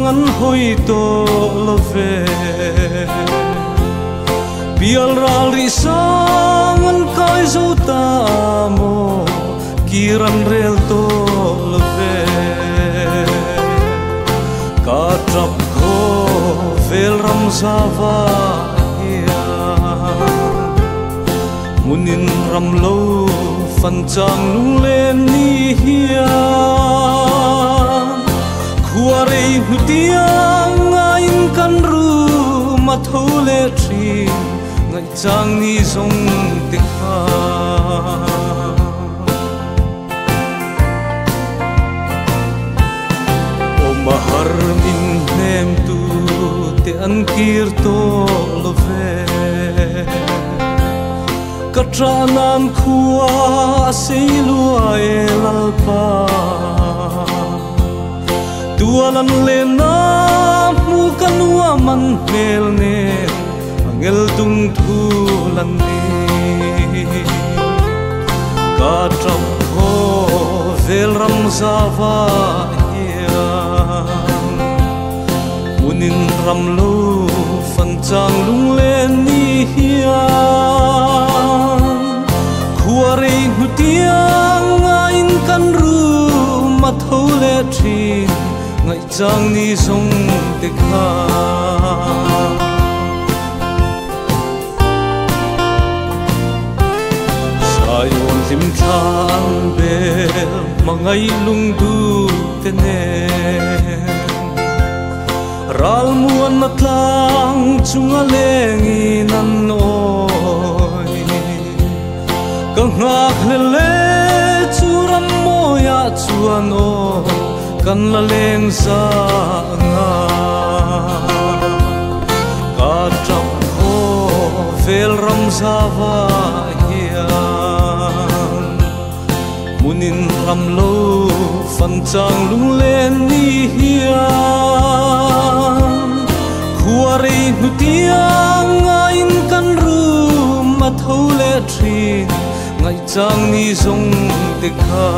an hoi to love bial rali sang an kai zo ta mo kiran rel to love ka trap kho vel ram zawa ya munin ram lo fan chang lung len ni hiya khuarei hutiang ngain kan ru mathole tri ngai chang ni zong te kha o mahar min nem tu te an kir to love katranan khua seilua elalpa tualan lena mu kanua man mel ne angel tung thulan ni ka trap kho vel ram zawa ya munin ram lo fan chang lung len ni hiya khuarei hutiang ngain kan ru mathole thin ngai chang ni zong te kha sai on lim than bel mangai lung du te ne ral muan na tlang chunga lengi nan oi ka ngak le churam moya chuan o kan la leng sa nga ka trap kho vel ram zawa hian munin ram lo fan chang lung len ni hian khuarei hutiang ngain kan ru mathole thin ngai chang ni zong te kha